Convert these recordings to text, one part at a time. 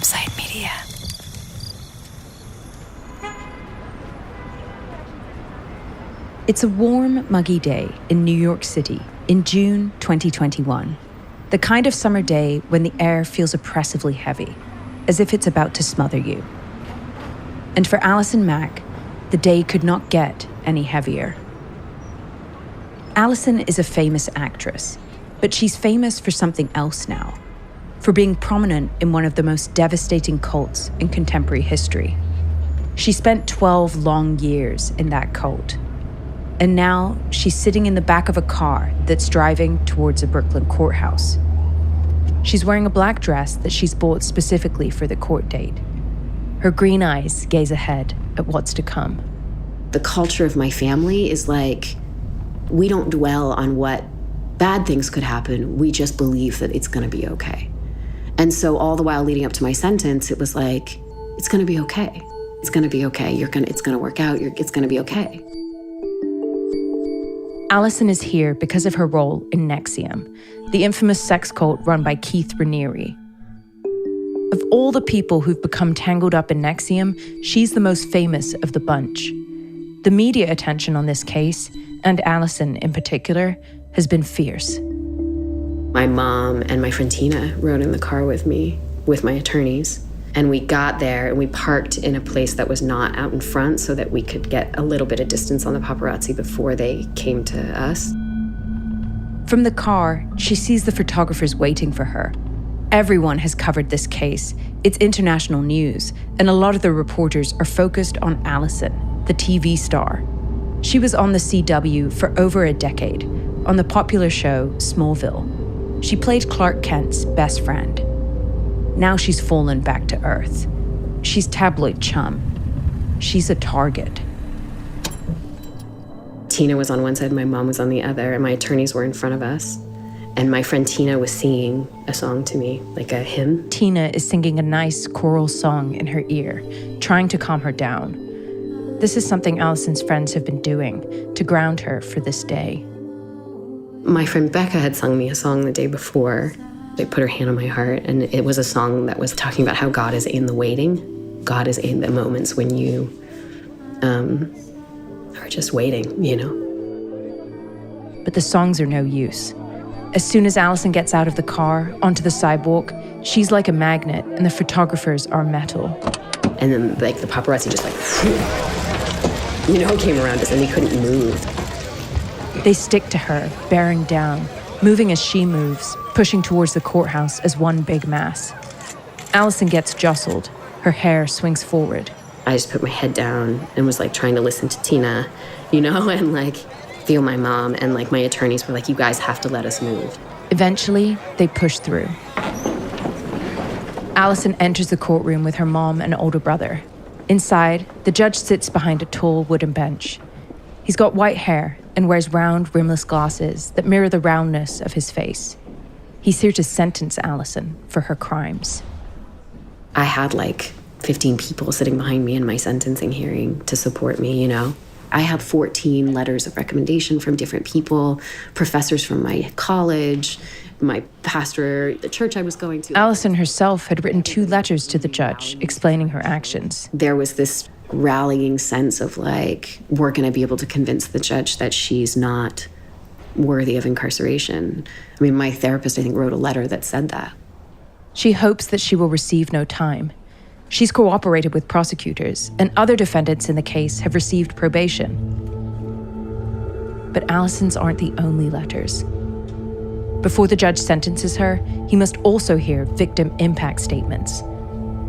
Campsite Media. It's a warm, muggy day in New York City in June 2021. The kind of summer day when the air feels oppressively heavy, as if it's about to smother you. And for Allison Mack, the day could not get any heavier. Allison is a famous actress, but she's famous for something else now, for being prominent in one of the most devastating cults in contemporary history. She spent 12 long years in that cult. And now she's sitting in the back of a car that's driving towards a Brooklyn courthouse. She's wearing a black dress that she's bought specifically for the court date. Her green eyes gaze ahead at what's to come. The culture of my family is like, we don't dwell on what bad things could happen. We just believe that it's going to be okay. And so all the while leading up to my sentence, it was like, it's going to be okay. It's going to be okay. It's going to work out. It's going to be okay. Allison is here because of her role in NXIVM, the infamous sex cult run by Keith Raniere. Of all the people who've become tangled up in NXIVM, she's the most famous of the bunch. The media attention on this case, and Allison in particular, has been fierce. My mom and my friend Tina rode in the car with me, with my attorneys. And we got there and we parked in a place that was not out in front so that we could get a little bit of distance on the paparazzi before they came to us. From the car, she sees the photographers waiting for her. Everyone has covered this case. It's international news, and a lot of the reporters are focused on Allison, the TV star. She was on the CW for over a decade, on the popular show Smallville. She played Clark Kent's best friend. Now she's fallen back to earth. She's tabloid chum. She's a target. Tina was on one side, my mom was on the other, and my attorneys were in front of us. And my friend Tina was singing a song to me, like a hymn. Tina is singing a nice choral song in her ear, trying to calm her down. This is something Allison's friends have been doing to ground her for this day. My friend Becca had sung me a song the day before. They put her hand on my heart, and it was a song that was talking about how God is in the waiting. God is in the moments when you are just waiting, you know. But the songs are no use. As soon as Allison gets out of the car, onto the sidewalk, she's like a magnet, and the photographers are metal. And then, like, the paparazzi just, came around us, and we couldn't move. They stick to her, bearing down, moving as she moves, pushing towards the courthouse as one big mass. Allison gets jostled. Her hair swings forward. I just put my head down and was trying to listen to Tina, and feel my mom. And my attorneys were like, you guys have to let us move. Eventually, they push through. Allison enters the courtroom with her mom and older brother. Inside, the judge sits behind a tall wooden bench. He's got white hair and wears round, rimless glasses that mirror the roundness of his face. He's here to sentence Allison for her crimes. I had 15 people sitting behind me in my sentencing hearing to support me, I had 14 letters of recommendation from different people, professors from my college, my pastor, the church I was going to. Allison herself had written 2 letters to the judge explaining her actions. There was this rallying sense of we're going to be able to convince the judge that she's not worthy of incarceration. I mean, my therapist, I think, wrote a letter that said that. She hopes that she will receive no time. She's cooperated with prosecutors, and other defendants in the case have received probation. But Allison's aren't the only letters. Before the judge sentences her, he must also hear victim impact statements.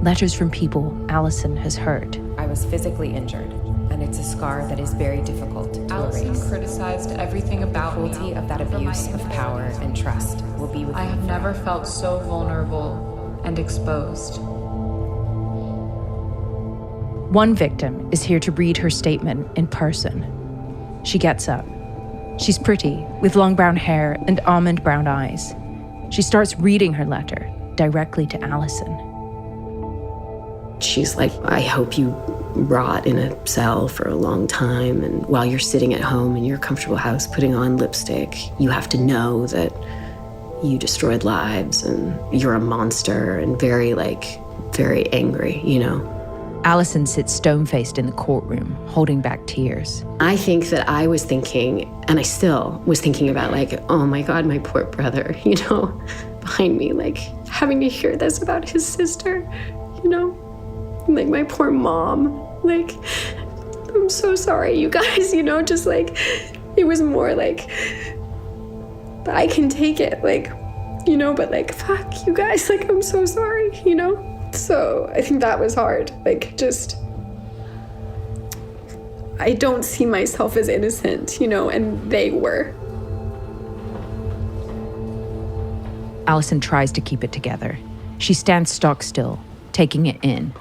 Letters from people Allison has hurt. I was physically injured, and it's a scar that is very difficult to Allison erase. criticized everything about me. The cruelty of that abuse of power and trust will be with I me have never forever. felt so vulnerable and exposed. One victim is here to read her statement in person. She gets up. She's pretty, with long brown hair and almond brown eyes. She starts reading her letter directly to Allison. She's like, I hope you rot in a cell for a long time, and while you're sitting at home in your comfortable house putting on lipstick, you have to know that you destroyed lives and you're a monster, and very very angry, you know. Allison sits stone-faced in the courtroom, holding back tears. I think that I was thinking, and I still was thinking about like, oh my God, my poor brother, you know, behind me, like having to hear this about his sister, you know, like my poor mom, like, I'm so sorry, you guys, you know, just like, it was more like, I can take it, like, you know, but like, fuck you guys, like, I'm so sorry, you know? So I think that was hard, like, just, I don't see myself as innocent, you know, and they were. Allison tries to keep it together. She stands stock still, taking it in.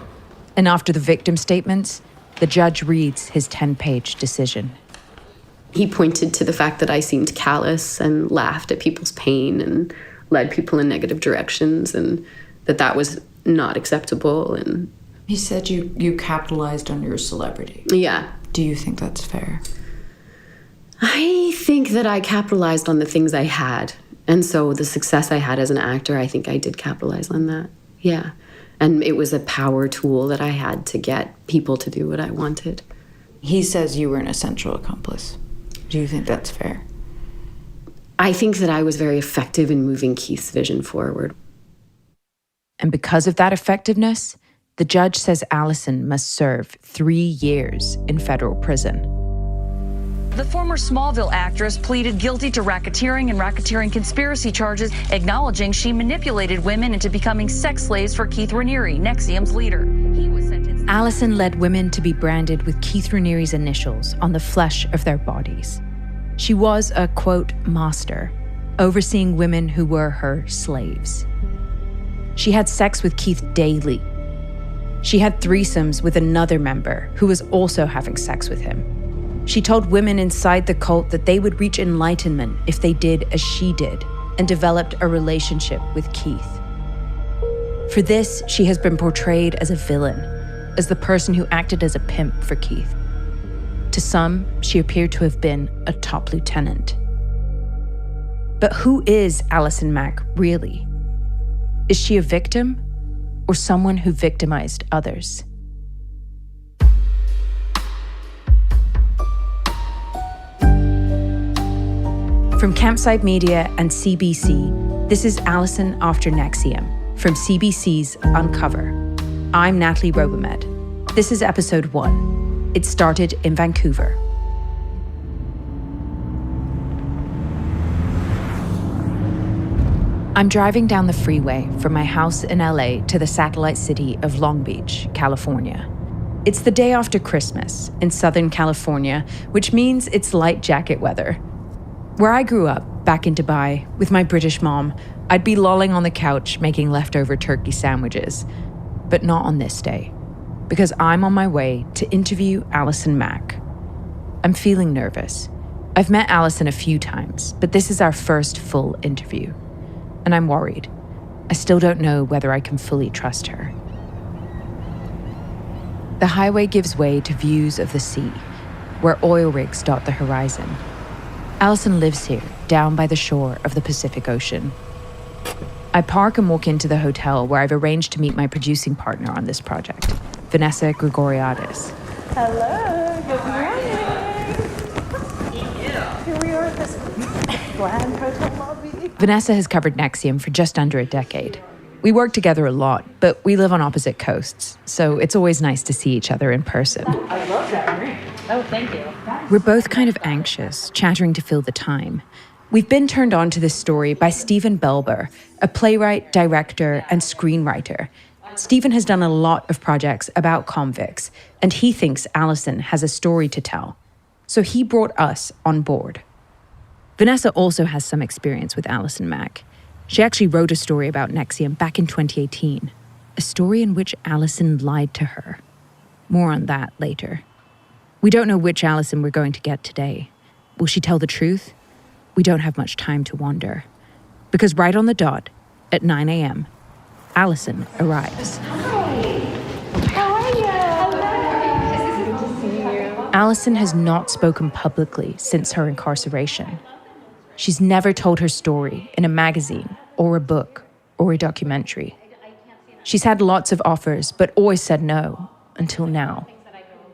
And after the victim statements, the judge reads his 10-page decision. He pointed to the fact that I seemed callous and laughed at people's pain and led people in negative directions, and that was not acceptable. And he said you capitalized on your celebrity. Yeah. Do you think that's fair? I think that I capitalized on the things I had. And so the success I had as an actor, I think I did capitalize on that. Yeah. And it was a power tool that I had to get people to do what I wanted. He says you were an essential accomplice. Do you think that's fair? I think that I was very effective in moving Keith's vision forward. And because of that effectiveness, the judge says Allison must serve 3 years in federal prison. The former Smallville actress pleaded guilty to racketeering and racketeering conspiracy charges, acknowledging she manipulated women into becoming sex slaves for Keith Raniere, NXIVM's leader. He was sentenced. Allison led women to be branded with Keith Raniere's initials on the flesh of their bodies. She was a, quote, master, overseeing women who were her slaves. She had sex with Keith daily. She had threesomes with another member who was also having sex with him. She told women inside the cult that they would reach enlightenment if they did as she did, and developed a relationship with Keith. For this, she has been portrayed as a villain, as the person who acted as a pimp for Keith. To some, she appeared to have been a top lieutenant. But who is Allison Mack really? Is she a victim or someone who victimized others? From Campside Media and CBC, this is Allison After NXIVM from CBC's Uncover. I'm Natalie Robehmed. This is episode 1. It started in Vancouver. I'm driving down the freeway from my house in LA to the satellite city of Long Beach, California. It's the day after Christmas in Southern California, which means it's light jacket weather. Where I grew up, back in Dubai, with my British mom, I'd be lolling on the couch making leftover turkey sandwiches. But not on this day, because I'm on my way to interview Allison Mack. I'm feeling nervous. I've met Allison a few times, but this is our first full interview. And I'm worried. I still don't know whether I can fully trust her. The highway gives way to views of the sea, where oil rigs dot the horizon. Allison lives here, down by the shore of the Pacific Ocean. I park and walk into the hotel where I've arranged to meet my producing partner on this project, Vanessa Gregoriadis. Hello, good morning. Here we are at this bland hotel lobby. Vanessa has covered NXIVM for just under a decade. We work together a lot, but we live on opposite coasts, so it's always nice to see each other in person. I love that ring. Oh, thank you. We're both kind of anxious, chattering to fill the time. We've been turned on to this story by Stephen Belber, a playwright, director, and screenwriter. Stephen has done a lot of projects about convicts, and he thinks Allison has a story to tell. So he brought us on board. Vanessa also has some experience with Allison Mack. She actually wrote a story about NXIVM back in 2018, a story in which Allison lied to her. More on that later. We don't know which Allison we're going to get today. Will she tell the truth? We don't have much time to wonder. Because right on the dot, at 9 a.m., Allison arrives. Hi. How are you? Hello. Good to see you. Allison has not spoken publicly since her incarceration. She's never told her story in a magazine or a book or a documentary. She's had lots of offers, but always said no, until now.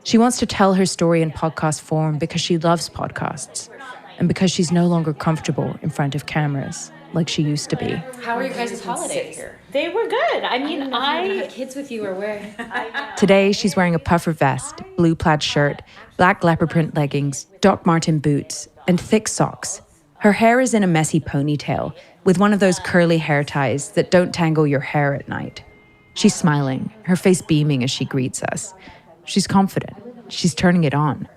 She wants to tell her story in podcast form because she loves podcasts and because she's no longer comfortable in front of cameras like she used to be. How were your guys' holidays here? They were good. I mean, I have kids with you or where? Today, she's wearing a puffer vest, blue plaid shirt, black leopard print leggings, Doc Marten boots, and thick socks. Her hair is in a messy ponytail with one of those curly hair ties that don't tangle your hair at night. She's smiling, her face beaming as she greets us. She's confident. She's turning it on.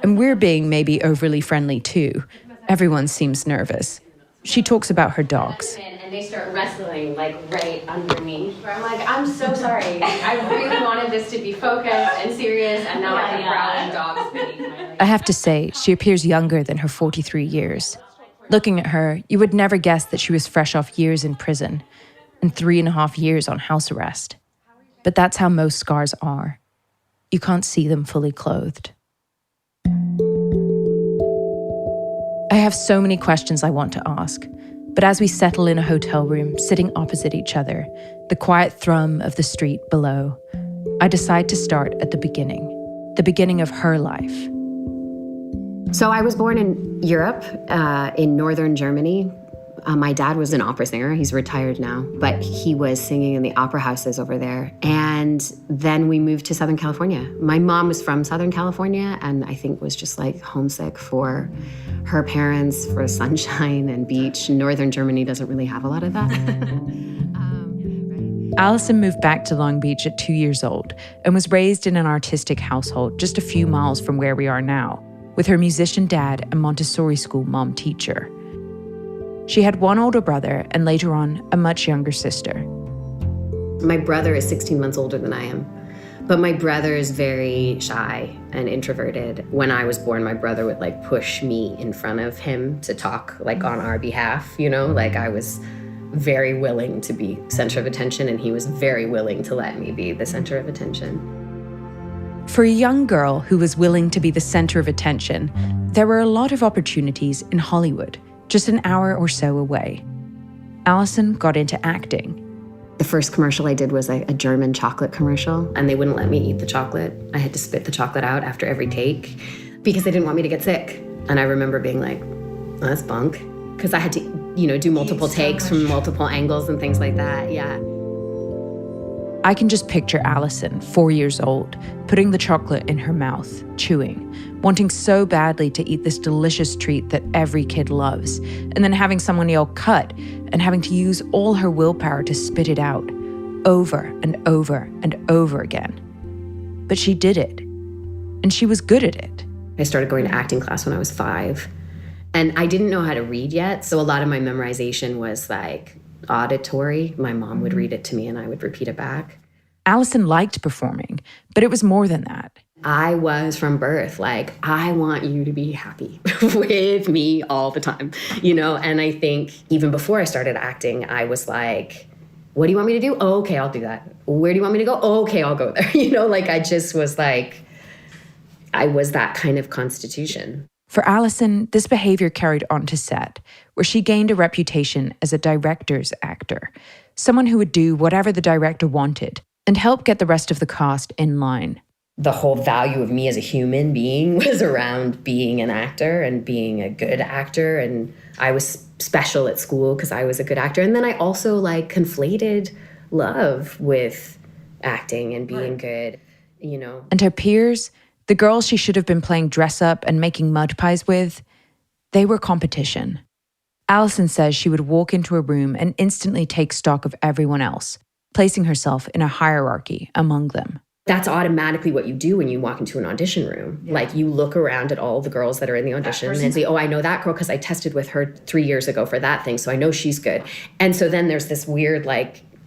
And we're being maybe overly friendly too. Everyone seems nervous. She talks about her dogs. And they start wrestling like right underneath. I'm like, I'm so sorry. I really wanted this to be focused and serious, and now I have growling dogs beneath my. I have to say, she appears younger than her 43 years. Looking at her, you would never guess that she was fresh off years in prison and 3.5 years on house arrest. But that's how most scars are. You can't see them fully clothed. I have so many questions I want to ask, but as we settle in a hotel room, sitting opposite each other, the quiet thrum of the street below, I decide to start at the beginning of her life. So I was born in Europe, in northern Germany. My dad was an opera singer. He's retired now, but he was singing in the opera houses over there. And then we moved to Southern California. My mom was from Southern California and I think was just like homesick for her parents, for sunshine and beach. Northern Germany doesn't really have a lot of that. Allison moved back to Long Beach at 2 years old and was raised in an artistic household just a few miles from where we are now, with her musician dad and Montessori school mom teacher. She had one older brother and later on, a much younger sister. My brother is 16 months older than I am, but my brother is very shy and introverted. When I was born, my brother would like push me in front of him to talk like on our behalf, you know, like I was very willing to be center of attention and he was very willing to let me be the center of attention. For a young girl who was willing to be the center of attention, there were a lot of opportunities in Hollywood, just an hour or so away. Allison got into acting. The first commercial I did was a German chocolate commercial, and they wouldn't let me eat the chocolate. I had to spit the chocolate out after every take because they didn't want me to get sick. And I remember being like, oh, that's bunk. Because I had to, do multiple takes from multiple angles and things like that, yeah. I can just picture Allison, 4 years old, putting the chocolate in her mouth, chewing, wanting so badly to eat this delicious treat that every kid loves, and then having someone yell cut and having to use all her willpower to spit it out, over and over and over again. But she did it, and she was good at it. I started going to acting class when I was 5, and I didn't know how to read yet, so a lot of my memorization was like auditory. My mom would read it to me and I would repeat it back. Allison liked performing, but it was more than that. I was from birth like, I want you to be happy with me all the time, And I think even before I started acting, I was like, what do you want me to do? Oh, okay, I'll do that. Where do you want me to go? Oh, okay, I'll go there. Like I just was like, I was that kind of constitution. For Allison, this behavior carried on to set, where she gained a reputation as a director's actor, someone who would do whatever the director wanted and help get the rest of the cast in line. The whole value of me as a human being was around being an actor and being a good actor. And I was special at school because I was a good actor. And then I also conflated love with acting and being good, And her peers, the girls she should have been playing dress up and making mud pies with, they were competition. Allison says she would walk into a room and instantly take stock of everyone else, placing herself in a hierarchy among them. That's automatically what you do when you walk into an audition room. Yeah. Like you look around at all the girls that are in the audition and say, oh, I know that girl because I tested with her 3 years ago for that thing, so I know she's good. And so then there's this weird,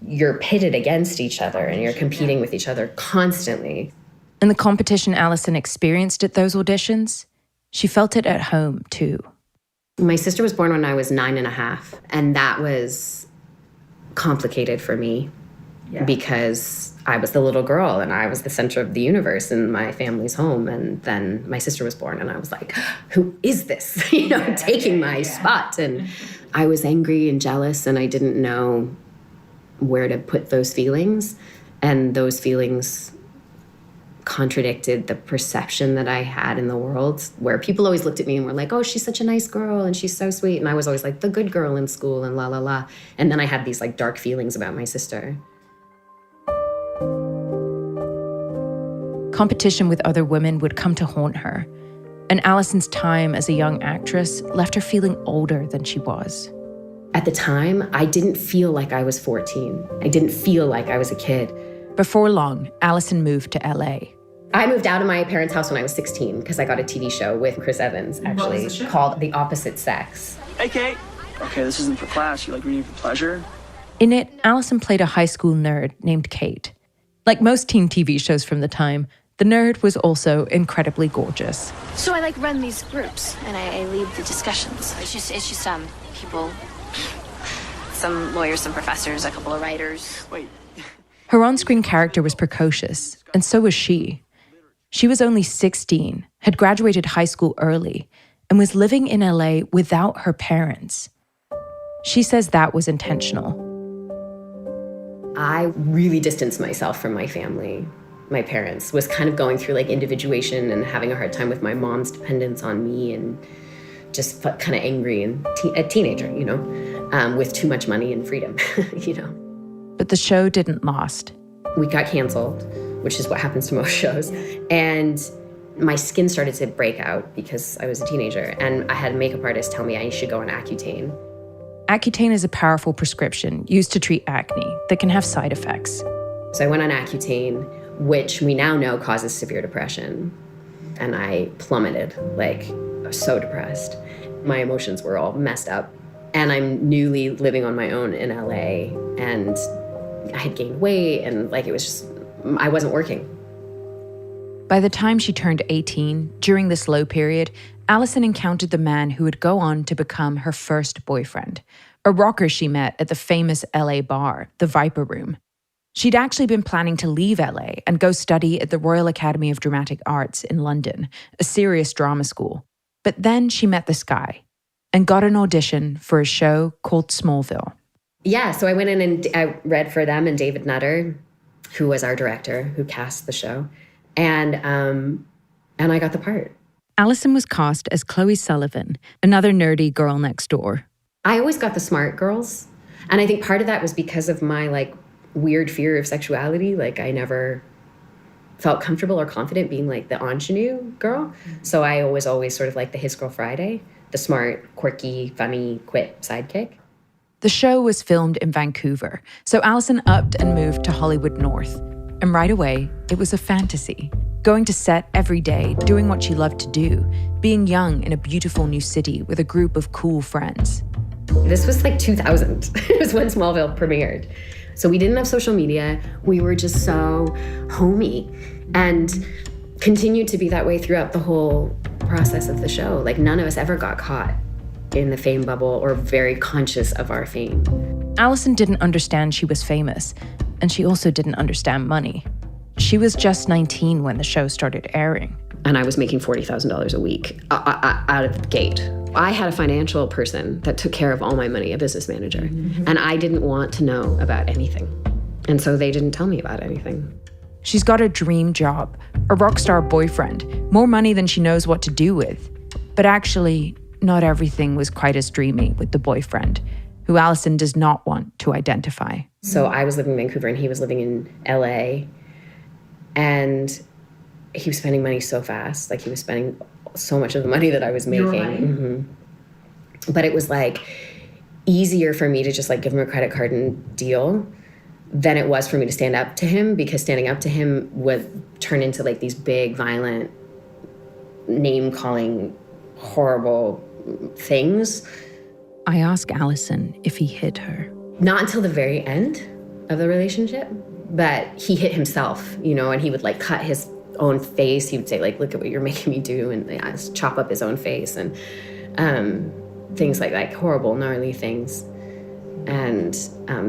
you're pitted against each other and you're competing with each other constantly. And the competition Allison experienced at those auditions, she felt it at home too. My sister was born when I was 9.5, and that was complicated for me because I was the little girl and I was the center of the universe in my family's home. And then my sister was born and I was like, who is this, taking my spot? And I was angry and jealous and I didn't know where to put those feelings. And those feelings contradicted the perception that I had in the world, where people always looked at me and were like, oh, she's such a nice girl and she's so sweet. And I was always like the good girl in school and la, la, la. And then I had these like dark feelings about my sister. Competition with other women would come to haunt her. And Allison's time as a young actress left her feeling older than she was. At the time, I didn't feel like I was 14. I didn't feel like I was a kid. Before long, Allison moved to LA. I moved out of my parents' house when I was 16 because I got a TV show with Chris Evans, actually, called The Opposite Sex. Hey, Kate. Okay, this isn't for class. You like reading for pleasure? In it, Allison played a high school nerd named Kate. Like most teen TV shows from the time, the nerd was also incredibly gorgeous. So I run these groups and I lead the discussions. It's just people, some lawyers, some professors, a couple of writers. Wait. Her on-screen character was precocious, and so was she. She was only 16, had graduated high school early, and was living in LA without her parents. She says that was intentional. I really distanced myself from my family. My parents was kind of going through individuation and having a hard time with my mom's dependence on me, and just felt kind of angry and a teenager, with too much money and freedom, But the show didn't last. We got canceled, which is what happens to most shows. And my skin started to break out because I was a teenager. And I had a makeup artist tell me I should go on Accutane. Accutane is a powerful prescription used to treat acne that can have side effects. So I went on Accutane, which we now know causes severe depression. And I plummeted, I was so depressed. My emotions were all messed up. And I'm newly living on my own in LA. And I had gained weight and it was just, I wasn't working. By the time she turned 18, during this low period, Allison encountered the man who would go on to become her first boyfriend, a rocker she met at the famous LA bar, the Viper Room. She'd actually been planning to leave LA and go study at the Royal Academy of Dramatic Arts in London, a serious drama school. But then she met this guy and got an audition for a show called Smallville. Yeah, so I went in and I read for them and David Nutter, who was our director, who cast the show, and I got the part. Allison was cast as Chloe Sullivan, another nerdy girl next door. I always got the smart girls, and I think part of that was because of my weird fear of sexuality. I never felt comfortable or confident being the ingenue girl, so I was always sort of the His Girl Friday, the smart, quirky, funny, quip sidekick. The show was filmed in Vancouver, so Allison upped and moved to Hollywood North. And right away, it was a fantasy. Going to set every day, doing what she loved to do, being young in a beautiful new city with a group of cool friends. This was 2000. It was when Smallville premiered. So we didn't have social media. We were just so homey and continued to be that way throughout the whole process of the show. None of us ever got caught in the fame bubble or very conscious of our fame. Allison didn't understand she was famous, and she also didn't understand money. She was just 19 when the show started airing. And I was making $40,000 a week out of the gate. I had a financial person that took care of all my money, a business manager, and I didn't want to know about anything. And so they didn't tell me about anything. She's got a dream job, a rock star boyfriend, more money than she knows what to do with. But actually, not everything was quite as dreamy with the boyfriend, who Allison does not want to identify. So I was living in Vancouver and he was living in LA. And he was spending money so fast. He was spending so much of the money that I was making. But it was easier for me to just give him a credit card and deal than it was for me to stand up to him, because standing up to him would turn into these big, violent, name-calling, horrible things. I ask Allison if he hit her. Not until the very end of the relationship, but he hit himself, and he would cut his own face. He would say look at what you're making me do, and chop up his own face and things like that, horrible, gnarly things. And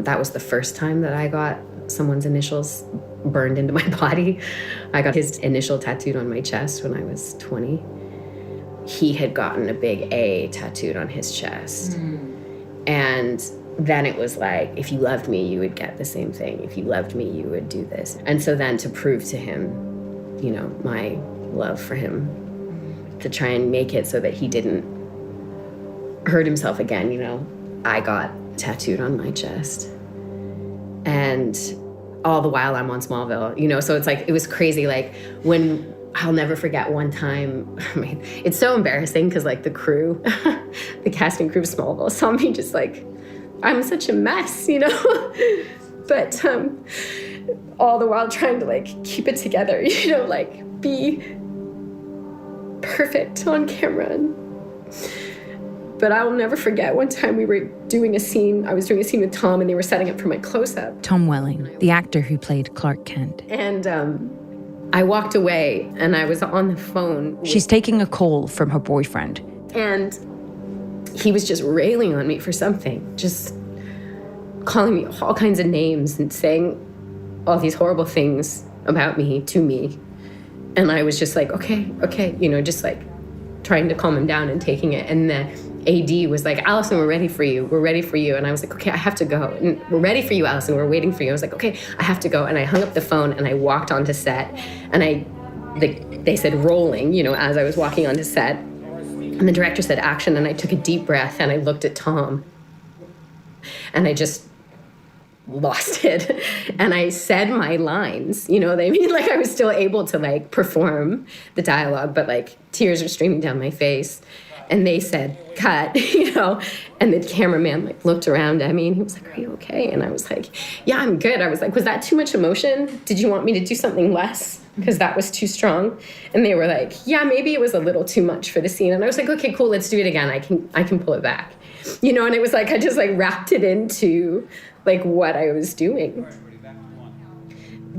that was the first time that I got someone's initials burned into my body. I got his initial tattooed on my chest when I was 20. He had gotten a big A tattooed on his chest. And then it was like, if you loved me, you would get the same thing. If you loved me, you would do this. And so then to prove to him, you know, my love for him, to try and make it so that he didn't hurt himself again, you know, I got tattooed on my chest. And all the while I'm on Smallville, you know, so it's like, it was crazy. Like when, I'll never forget one time, I mean, it's so embarrassing because like the crew, the casting crew of Smallville saw me just like, I'm such a mess, you know? But all the while trying to like keep it together, you know, like be perfect on camera. But I will never forget one time we were doing a scene, I was doing a scene with Tom and they were setting up for my close-up. Tom Welling, the actor who played Clark Kent. And I walked away and I was on the phone. She's taking a call from her boyfriend. And he was just railing on me for something, just calling me all kinds of names and saying all these horrible things about me to me. And I was just like, okay, you know, just like trying to calm him down and taking it. And the AD was like, Allison, we're ready for you. And I was like, okay, I have to go. And we're ready for you, Allison. We're waiting for you. I was like, okay, I have to go. And I hung up the phone and I walked onto set. And they said rolling, you know, as I was walking onto set. And the director said action. And I took a deep breath and I looked at Tom. And I just lost it. And I said my lines, you know what I mean? Like I was still able to like perform the dialogue, but like tears were streaming down my face. And they said, cut, you know, and the cameraman like looked around at me and he was like, are you okay? And I was like, yeah, I'm good. I was like, was that too much emotion? Did you want me to do something less? Because that was too strong. And they were like, yeah, maybe it was a little too much for the scene. And I was like, okay, cool, let's do it again. I can pull it back. You know, and it was like, I just like wrapped it into like what I was doing.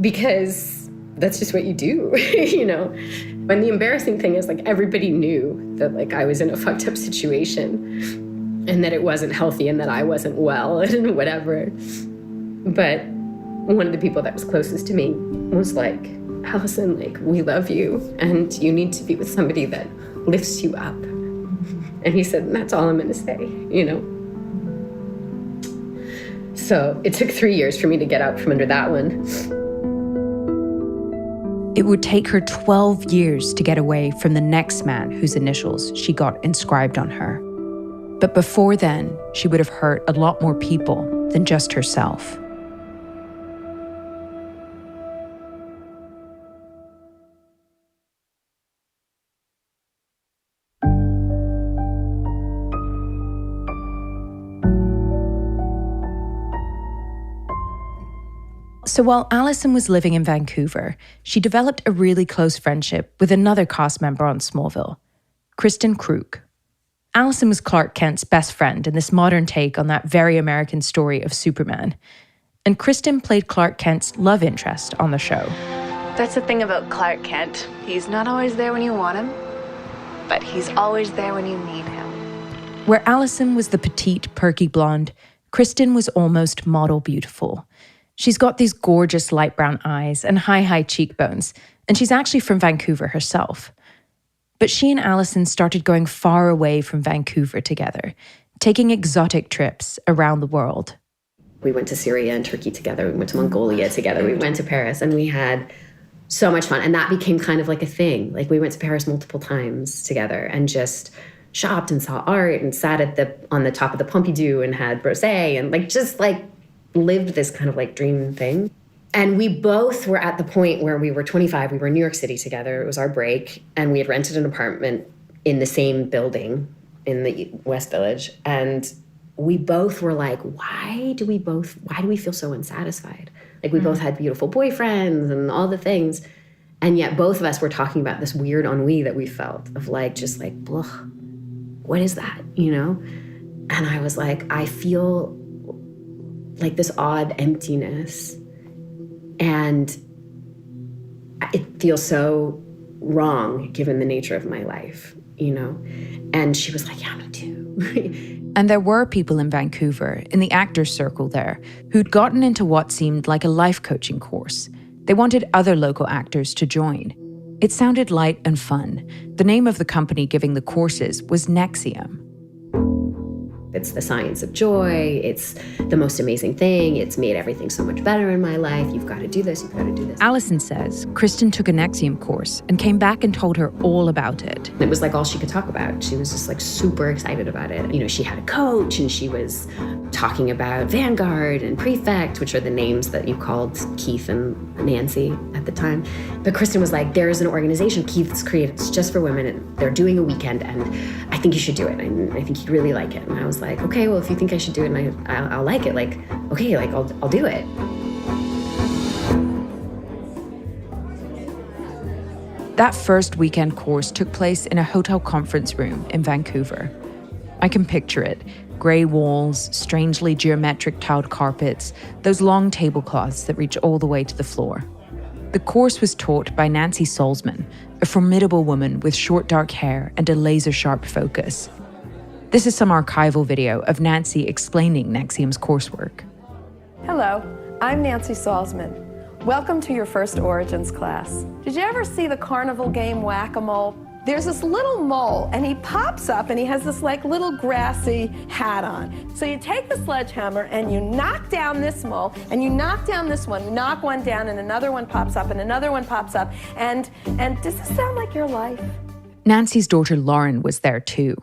Because that's just what you do, you know? And the embarrassing thing is like everybody knew that like I was in a fucked up situation and that it wasn't healthy and that I wasn't well and whatever. But one of the people that was closest to me was like, Allison, like, we love you and you need to be with somebody that lifts you up. And he said, that's all I'm gonna say, you know? So it took 3 years for me to get out from under that one. It would take her 12 years to get away from the next man whose initials she got inscribed on her. But before then, she would have hurt a lot more people than just herself. So while Allison was living in Vancouver, she developed a really close friendship with another cast member on Smallville, Kristen Krug. Allison was Clark Kent's best friend in this modern take on that very American story of Superman. And Kristen played Clark Kent's love interest on the show. That's the thing about Clark Kent. He's not always there when you want him, but he's always there when you need him. Where Allison was the petite, perky blonde, Kristen was almost model beautiful. She's got these gorgeous light brown eyes and high cheekbones, and she's actually from Vancouver herself. But she and Allison started going far away from Vancouver together, taking exotic trips around the world. We went to Syria and Turkey together. We went to Mongolia together. We went to Paris, and we had so much fun. And that became kind of like a thing. Like we went to Paris multiple times together and just shopped and saw art and sat on the top of the Pompidou and had brosé and like just like lived this kind of like dream thing. And we both were at the point where we were 25. We were in New York City together. It was our break. And we had rented an apartment in the same building in the West Village. And we both were like, why do we feel so unsatisfied? Like we both had beautiful boyfriends and all the things. And yet both of us were talking about this weird ennui that we felt of like, just like, ugh, what is that, you know? And I was like, I feel like this odd emptiness. And it feels so wrong given the nature of my life, you know? And she was like, yeah, me too. And there were people in Vancouver, in the actors' circle there, who'd gotten into what seemed like a life coaching course. They wanted other local actors to join. It sounded light and fun. The name of the company giving the courses was NXIVM. It's the science of joy. It's the most amazing thing. It's made everything so much better in my life. You've got to do this. You've got to do this. Allison says Kristen took a NXIVM course and came back and told her all about it. It was like all she could talk about. She was just like super excited about it. You know, she had a coach and she was talking about Vanguard and Prefect, which are the names that you called Keith and Nancy at the time. But Kristen was like, there's an organization Keith's created. It's just for women and they're doing a weekend and I think you should do it. And I think you'd really like it. And I was like, okay, well, if you think I should do it and I'll like it, like, okay, like I'll do it. That first weekend course took place in a hotel conference room in Vancouver. I can picture it. Grey walls, strangely geometric tiled carpets, those long tablecloths that reach all the way to the floor. The course was taught by Nancy Salzman, a formidable woman with short dark hair and a laser-sharp focus. This is some archival video of Nancy explaining NXIVM's coursework. Hello, I'm Nancy Salzman. Welcome to your first Origins class. Did you ever see the carnival game Whack-A-Mole? There's this little mole, and he pops up, and he has this like little grassy hat on. So you take the sledgehammer, and you knock down this mole, and you knock down this one, you knock one down, and another one pops up, and another one pops up. And does this sound like your life? Nancy's daughter Lauren was there too.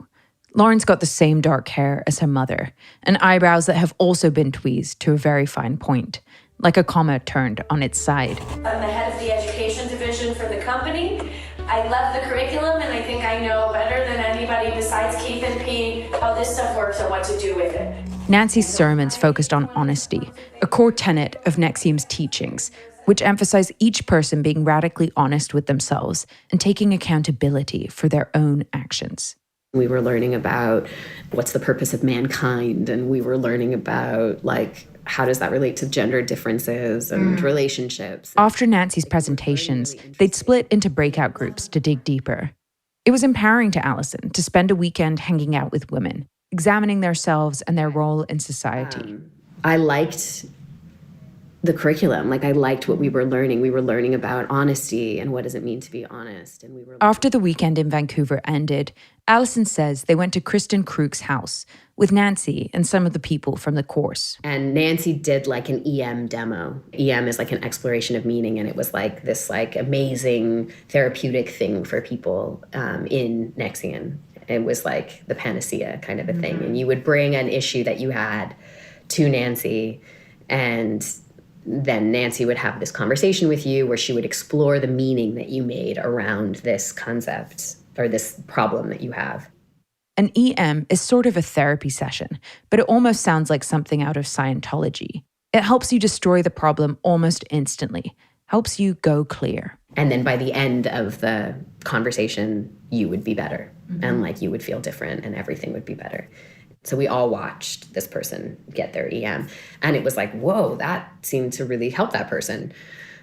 Lauren's got the same dark hair as her mother, and eyebrows that have also been tweezed to a very fine point, like a comma turned on its side. I'm the head of the education division for the company. I love the curriculum, and I think I know better than anybody besides Keith and Pete how this stuff works and what to do with it. Nancy's sermons focused on honesty, a core tenet of NXIVM's teachings, which emphasize each person being radically honest with themselves and taking accountability for their own actions. We were learning about what's the purpose of mankind, and we were learning about, like, how does that relate to gender differences and relationships. After Nancy's presentations, they'd split into breakout groups to dig deeper. It was empowering to Allison to spend a weekend hanging out with women, examining themselves and their role in society. I liked the curriculum. Like, I liked what we were learning. We were learning about honesty and what does it mean to be honest. And After the weekend in Vancouver ended, Allison says they went to Kristen Krug's house with Nancy and some of the people from the course. And Nancy did like an EM demo. EM is like an exploration of meaning, and it was like this like amazing therapeutic thing for people in NXIVM. It was like the panacea kind of a thing. And you would bring an issue that you had to Nancy, and then Nancy would have this conversation with you where she would explore the meaning that you made around this concept or this problem that you have. An EM is sort of a therapy session, but it almost sounds like something out of Scientology. It helps you destroy the problem almost instantly, helps you go clear. And then by the end of the conversation, you would be better and like you would feel different and everything would be better. So we all watched this person get their EM, and it was like, whoa, that seemed to really help that person.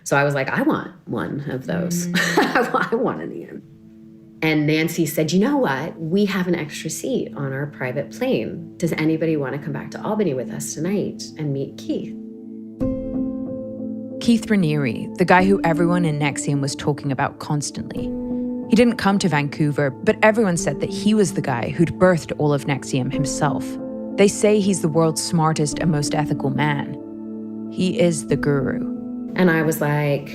So I was like, I want one of those. I want an EM. And Nancy said, you know what? We have an extra seat on our private plane. Does anybody want to come back to Albany with us tonight and meet Keith? Keith Raniere, the guy who everyone in NXIVM was talking about constantly. He didn't come to Vancouver, but everyone said that he was the guy who'd birthed all of NXIVM himself. They say he's the world's smartest and most ethical man. He is the guru. And I was like,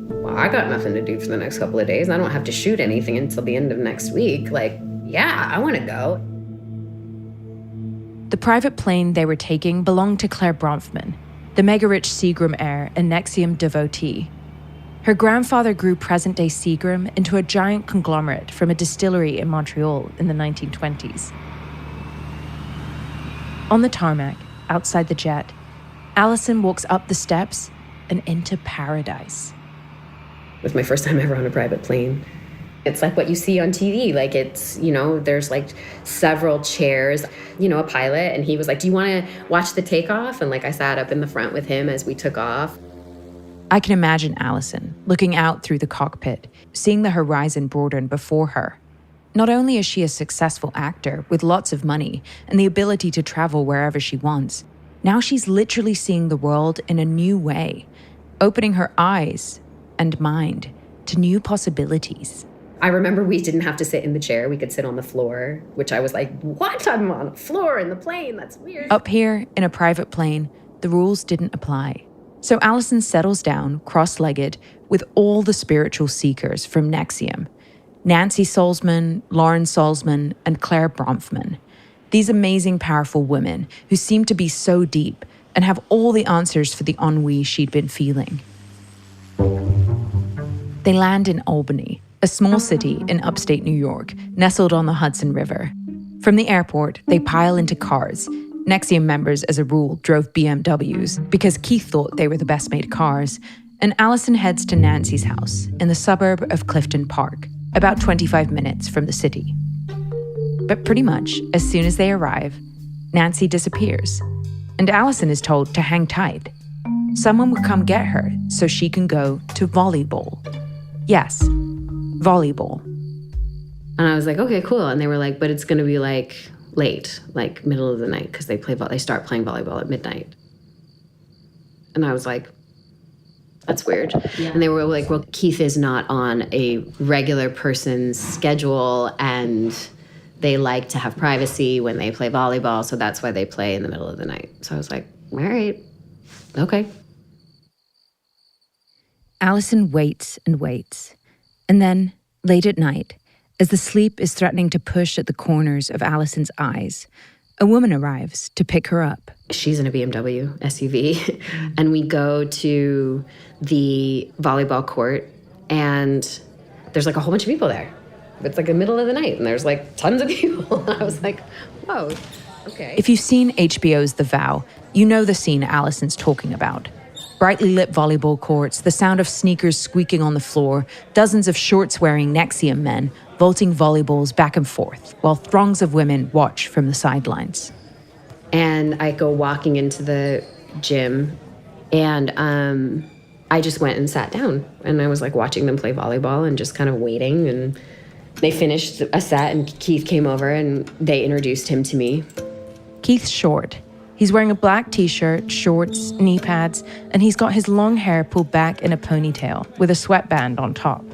well, I got nothing to do for the next couple of days. I don't have to shoot anything until the end of next week. Like, yeah, I want to go. The private plane they were taking belonged to Claire Bronfman, the mega-rich Seagram heir and NXIVM devotee. Her grandfather grew present-day Seagram into a giant conglomerate from a distillery in Montreal in the 1920s. On the tarmac, outside the jet, Allison walks up the steps and into paradise. It was my first time ever on a private plane. It's like what you see on TV. Like, it's, you know, there's like several chairs, you know, a pilot, and he was like, do you want to watch the takeoff? And like, I sat up in the front with him as we took off. I can imagine Allison looking out through the cockpit, seeing the horizon broaden before her. Not only is she a successful actor with lots of money and the ability to travel wherever she wants, now she's literally seeing the world in a new way, opening her eyes and mind to new possibilities. I remember we didn't have to sit in the chair. We could sit on the floor, which I was like, what? I'm on the floor in the plane. That's weird. Up here, in a private plane, the rules didn't apply. So Allison settles down, cross-legged, with all the spiritual seekers from NXIVM. Nancy Salzman, Lauren Salzman, and Claire Bronfman. These amazing, powerful women who seem to be so deep and have all the answers for the ennui she'd been feeling. They land in Albany, a small city in upstate New York, nestled on the Hudson River. From the airport, they pile into cars. NXIVM members, as a rule, drove BMWs because Keith thought they were the best-made cars. And Allison heads to Nancy's house in the suburb of Clifton Park, about 25 minutes from the city. But pretty much, as soon as they arrive, Nancy disappears. And Allison is told to hang tight. Someone will come get her so she can go to volleyball. Yes, volleyball. And I was like, okay, cool. And they were like, but it's going to be like late, like middle of the night, because they start playing volleyball at midnight. And I was like, that's weird. Yeah. And they were like, well, Keith is not on a regular person's schedule, and they like to have privacy when they play volleyball, so that's why they play in the middle of the night. So I was like, all right, okay. Allison waits and waits. And then, late at night, as the sleep is threatening to push at the corners of Allison's eyes, a woman arrives to pick her up. She's in a BMW SUV, and we go to the volleyball court, and there's like a whole bunch of people there. It's like the middle of the night, and there's like tons of people. I was like, whoa, okay. If you've seen HBO's The Vow, you know the scene Allison's talking about. Brightly lit volleyball courts, the sound of sneakers squeaking on the floor, dozens of shorts-wearing NXIVM men vaulting volleyballs back and forth, while throngs of women watch from the sidelines. And I go walking into the gym, and I just went and sat down. And I was like watching them play volleyball and just kind of waiting. And they finished a set, and Keith came over, and they introduced him to me. Keith's short. He's wearing a black t-shirt, shorts, knee pads, and he's got his long hair pulled back in a ponytail with a sweatband on top.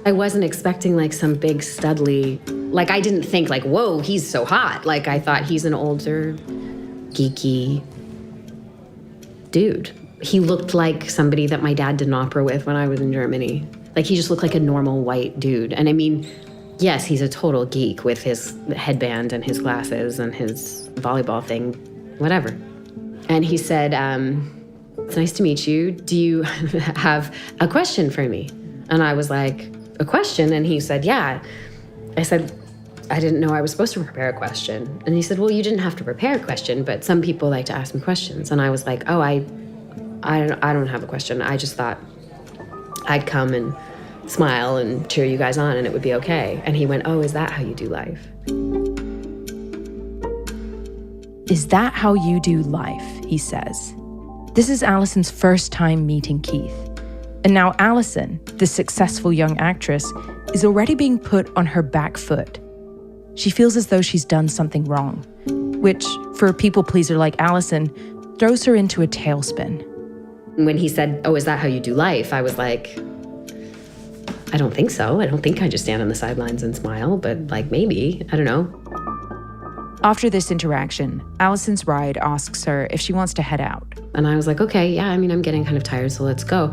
I wasn't expecting like some big studly, like I didn't think like, whoa, he's so hot. Like I thought he's an older, geeky dude. He looked like somebody that my dad did an opera with when I was in Germany. Like he just looked like a normal white dude. And I mean, yes, he's a total geek with his headband and his glasses and his volleyball thing, whatever. And he said, it's nice to meet you. Do you have a question for me? And I was like, a question? And he said, yeah. I said, I didn't know I was supposed to prepare a question. And he said, well, you didn't have to prepare a question, but some people like to ask me questions. And I was like, oh, I don't have a question. I just thought I'd come and smile and cheer you guys on and it would be okay. And he went, oh, is that how you do life? Is that how you do life? He says. This is Allison's first time meeting Keith. And now Allison, the successful young actress, is already being put on her back foot. She feels as though she's done something wrong, which, for a people pleaser like Allison, throws her into a tailspin. When he said, oh, is that how you do life? I was like, I don't think so. I don't think I just stand on the sidelines and smile, but like maybe, I don't know. After this interaction, Allison's ride asks her if she wants to head out. And I was like, okay, yeah, I mean, I'm getting kind of tired, so let's go.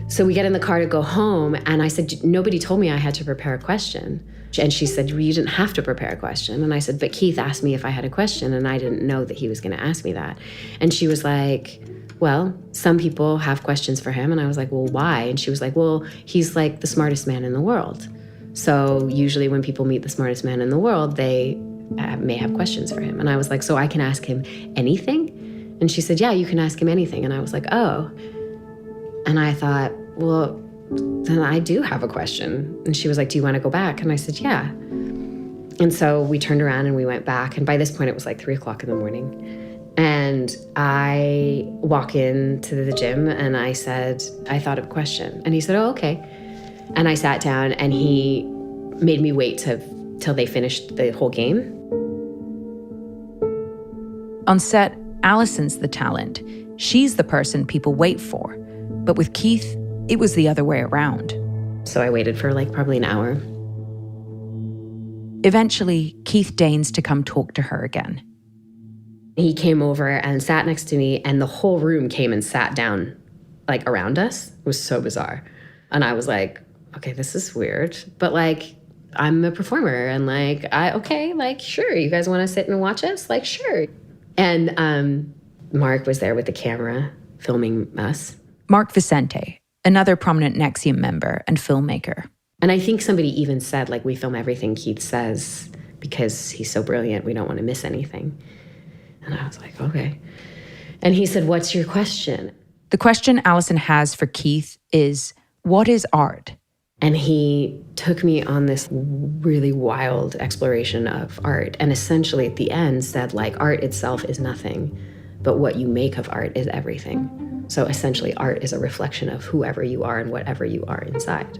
So we get in the car to go home, and I said, nobody told me I had to prepare a question. And she said, well, you didn't have to prepare a question. And I said, but Keith asked me if I had a question, and I didn't know that he was going to ask me that. And she was like, well, some people have questions for him. And I was like, well, why? And she was like, well, he's like the smartest man in the world. So usually when people meet the smartest man in the world, they may have questions for him. And I was like, so I can ask him anything? And she said, yeah, you can ask him anything. And I was like, oh. And I thought, well, then I do have a question. And she was like, do you want to go back? And I said, yeah. And so we turned around and we went back. And by this point, it was like 3:00 in the morning. And I walk into the gym and I said, I thought of a question. And he said, oh, okay. And I sat down and he made me wait till they finished the whole game. On set, Allison's the talent. She's the person people wait for. But with Keith, it was the other way around. So I waited for like probably an hour. Eventually, Keith deigns to come talk to her again. He came over and sat next to me, and the whole room came and sat down like around us. It was so bizarre. And I was like, okay, this is weird. But like, I'm a performer and like, sure, you guys want to sit and watch us? Like, sure. And Mark was there with the camera filming us. Mark Vicente, another prominent NXIVM member and filmmaker. And I think somebody even said, like, we film everything Keith says because he's so brilliant, we don't want to miss anything. And I was like, okay. And he said, what's your question? The question Allison has for Keith is, what is art? And he took me on this really wild exploration of art. And essentially at the end said, like, art itself is nothing, but what you make of art is everything. So essentially art is a reflection of whoever you are and whatever you are inside.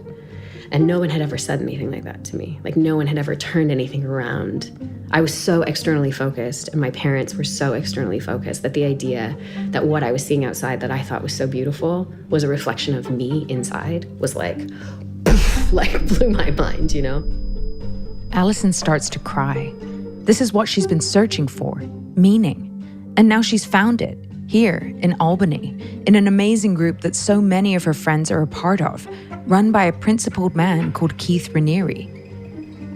And no one had ever said anything like that to me. Like, no one had ever turned anything around. I was so externally focused, and my parents were so externally focused, that the idea that what I was seeing outside that I thought was so beautiful was a reflection of me inside was like, like blew my mind, you know? Allison starts to cry. This is what she's been searching for, meaning. And now she's found it, here in Albany, in an amazing group that so many of her friends are a part of, run by a principled man called Keith Raniere.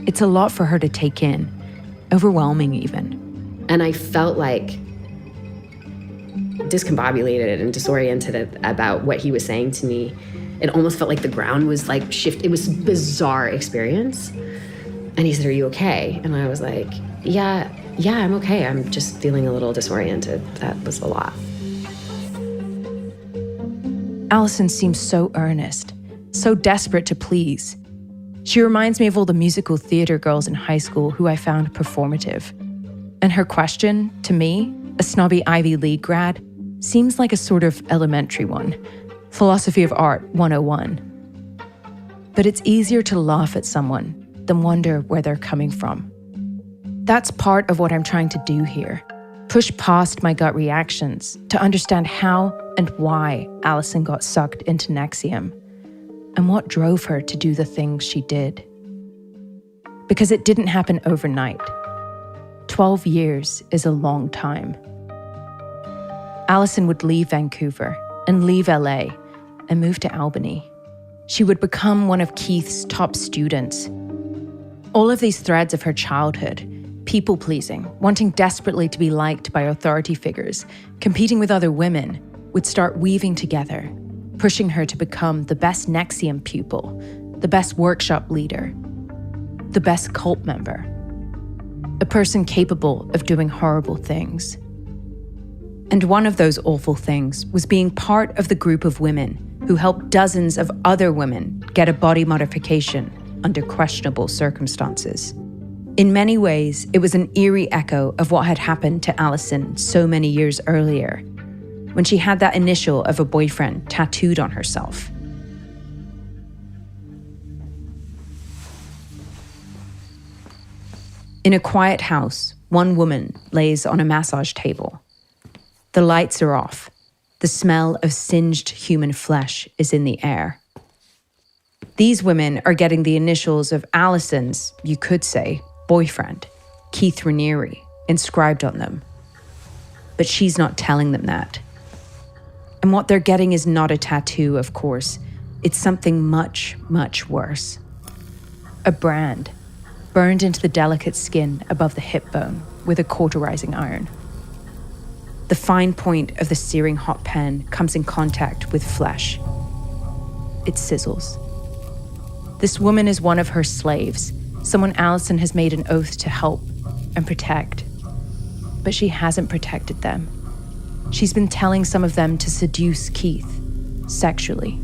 It's a lot for her to take in, overwhelming even. And I felt like discombobulated and disoriented about what he was saying to me. It almost felt like the ground was like shift. It was a bizarre experience. And he said, are you okay? And I was like, yeah, I'm okay. I'm just feeling a little disoriented. That was a lot. Allison seems so earnest, so desperate to please. She reminds me of all the musical theater girls in high school who I found performative. And her question, to me, a snobby Ivy League grad, seems like a sort of elementary one. Philosophy of Art 101. But it's easier to laugh at someone than wonder where they're coming from. That's part of what I'm trying to do here. Push past my gut reactions to understand how and why Allison got sucked into NXIVM and what drove her to do the things she did. Because it didn't happen overnight. 12 years is a long time. Allison would leave Vancouver and leave LA and move to Albany. She would become one of Keith's top students. All of these threads of her childhood, people-pleasing, wanting desperately to be liked by authority figures, competing with other women, would start weaving together, pushing her to become the best NXIVM pupil, the best workshop leader, the best cult member, a person capable of doing horrible things. And one of those awful things was being part of the group of women who helped dozens of other women get a body modification under questionable circumstances. In many ways, it was an eerie echo of what had happened to Allison so many years earlier, when she had that initial of a boyfriend tattooed on herself. In a quiet house, one woman lays on a massage table. The lights are off. The smell of singed human flesh is in the air. These women are getting the initials of Allison's, you could say, boyfriend, Keith Raniere, inscribed on them. But she's not telling them that. And what they're getting is not a tattoo, of course. It's something much, much worse. A brand, burned into the delicate skin above the hip bone with a cauterizing iron. The fine point of the searing hot pen comes in contact with flesh. It sizzles. This woman is one of her slaves, someone Allison has made an oath to help and protect. But she hasn't protected them. She's been telling some of them to seduce Keith, sexually.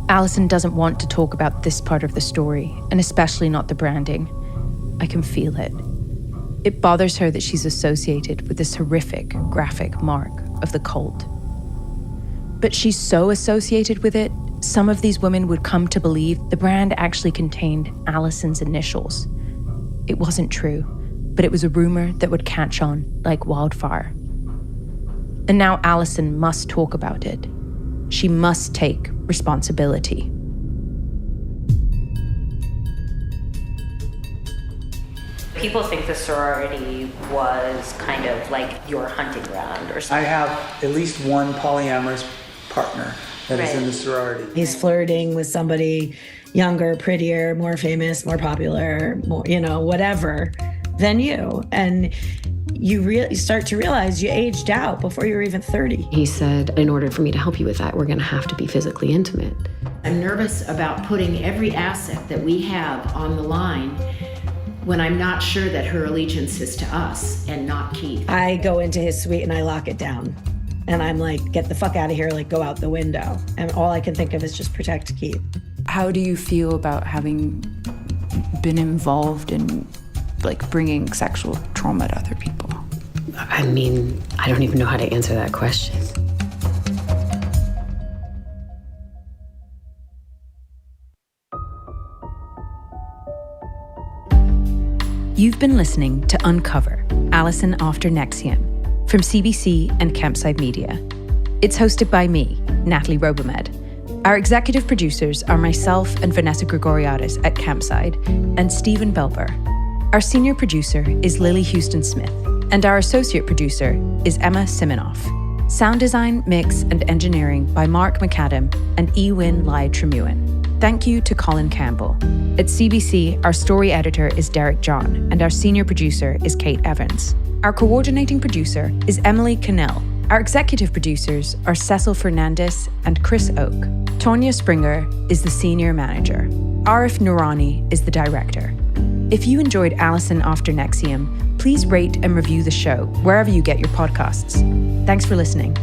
Allison doesn't want to talk about this part of the story, and especially not the branding. I can feel it. It bothers her that she's associated with this horrific, graphic mark of the cult. But she's so associated with it, some of these women would come to believe the brand actually contained Allison's initials. It wasn't true, but it was a rumor that would catch on like wildfire. And now Allison must talk about it. She must take responsibility. people think the sorority was kind of like your hunting ground or something. I have at least one polyamorous partner that is in the sorority. He's flirting with somebody younger, prettier, more famous, more popular, more, whatever than you. And you really start to realize you aged out before you were even 30. He said, in order for me to help you with that, we're going to have to be physically intimate. I'm nervous about putting every asset that we have on the line when I'm not sure that her allegiance is to us and not Keith. I go into his suite and I lock it down. And I'm like, get the fuck out of here, like go out the window. And all I can think of is just protect Keith. How do you feel about having been involved in like bringing sexual trauma to other people? I mean, I don't even know how to answer that question. You've been listening to Uncover, Allison After NXIVM, from CBC and Campside Media. It's hosted by me, Natalie Robehmed. Our executive producers are myself and Vanessa Gregoriadis at Campside, and Stephen Belber. Our senior producer is Lily Houston-Smith, and our associate producer is Emma Siminoff. Sound design, mix, and engineering by Mark McAdam and Ewan Lai Tremuan. Thank you to Colin Campbell. At CBC, our story editor is Derek John, and our senior producer is Kate Evans. Our coordinating producer is Emily Cannell. Our executive producers are Cecil Fernandez and Chris Oak. Tonya Springer is the senior manager. Arif Noorani is the director. If you enjoyed Allison After NXIVM, please rate and review the show wherever you get your podcasts. Thanks for listening.